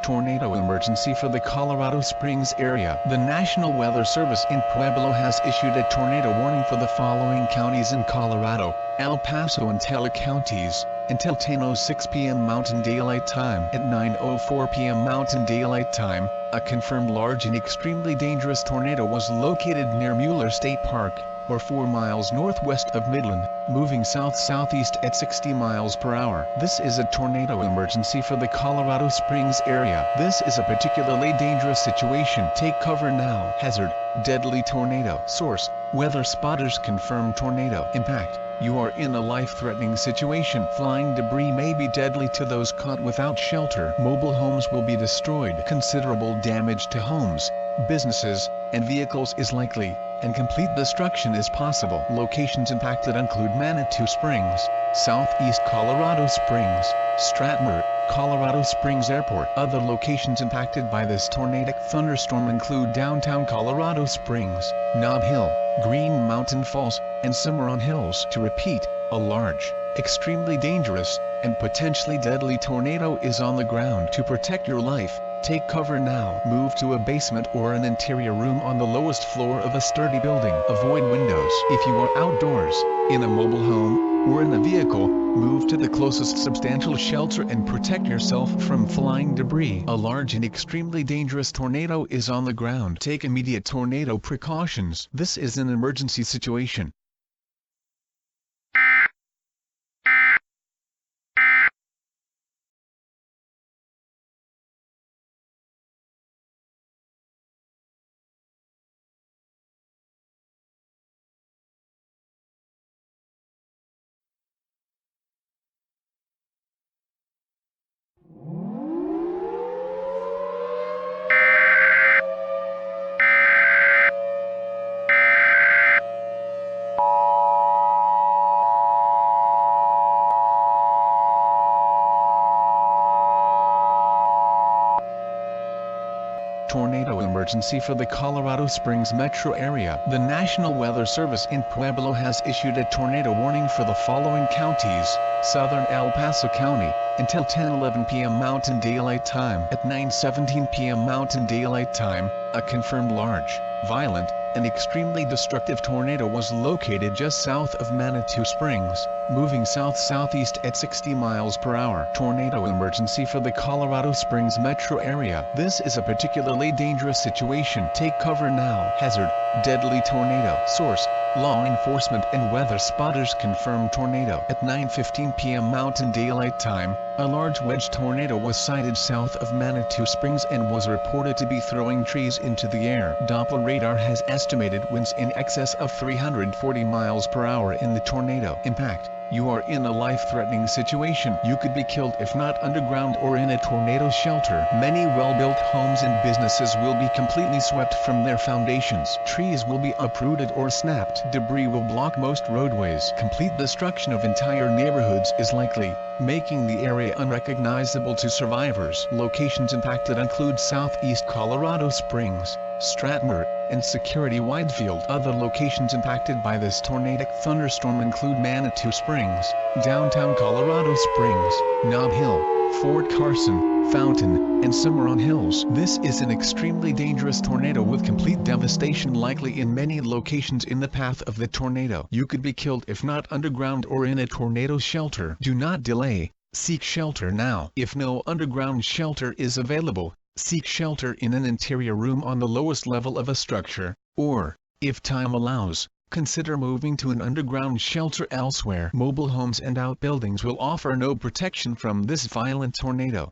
Tornado emergency for the Colorado Springs area. The National Weather Service in Pueblo has issued a tornado warning for the following counties in Colorado: El Paso and Tella counties, until 10:06 p.m. Mountain Daylight Time. At 9:04 p.m. Mountain Daylight Time, a confirmed large and extremely dangerous tornado was located near Mueller State Park, or 4 miles northwest of Midland, moving south-southeast at 60 miles per hour. This is a tornado emergency for the Colorado Springs area. This is a particularly dangerous situation. Take cover now. Hazard: deadly tornado. Source: weather spotters confirm tornado impact. You are in a life-threatening situation. Flying debris may be deadly to those caught without shelter. Mobile homes will be destroyed. Considerable damage to homes, businesses, and vehicles is likely, and complete destruction is possible. Locations impacted include Manitou Springs, Southeast Colorado Springs, Stratmore, Colorado Springs Airport. Other locations impacted by this tornadic thunderstorm include downtown Colorado Springs, Nob Hill, Green Mountain Falls, and Cimarron Hills. To repeat, a large, extremely dangerous, and potentially deadly tornado is on the ground. To protect your life, take cover now. Move to a basement or an interior room on the lowest floor of a sturdy building. Avoid windows. If you are outdoors, in a mobile home, or in a vehicle, move to the closest substantial shelter and protect yourself from flying debris. A large and extremely dangerous tornado is on the ground. Take immediate tornado precautions. This is an emergency situation. Tornado emergency for the Colorado Springs metro area. The National Weather Service in Pueblo has issued a tornado warning for the following counties: southern El Paso County, until 10:11 p.m. Mountain Daylight Time. At 9:17 p.m. Mountain Daylight Time, a confirmed large, violent, and extremely destructive tornado was located just south of Manitou Springs, moving south-southeast at 60 miles per hour. Tornado emergency for the Colorado Springs metro area. This is a particularly dangerous situation. Take cover now. Hazard: deadly tornado. Source: law enforcement and weather spotters confirm tornado. At 9:15 p.m. Mountain Daylight Time, a large wedge tornado was sighted south of Manitou Springs and was reported to be throwing trees into the air. Doppler radar has estimated winds in excess of 340 miles per hour in the tornado impact. You are in a life-threatening situation. You could be killed if not underground or in a tornado shelter. Many well-built homes and businesses will be completely swept from their foundations. Trees will be uprooted or snapped. Debris will block most roadways. Complete destruction of entire neighborhoods is likely, making the area unrecognizable to survivors. Locations impacted include Southeast Colorado Springs, Stratmore, and Security Widefield. Other locations impacted by this tornadic thunderstorm include Manitou Springs, downtown Colorado Springs, Nob Hill, Fort Carson, Fountain, and Cimarron Hills. This is an extremely dangerous tornado with complete devastation likely in many locations in the path of the tornado. You could be killed if not underground or in a tornado shelter. Do not delay. Seek shelter now. If no underground shelter is available, seek shelter in an interior room on the lowest level of a structure, or, if time allows, consider moving to an underground shelter elsewhere. Mobile homes and outbuildings will offer no protection from this violent tornado.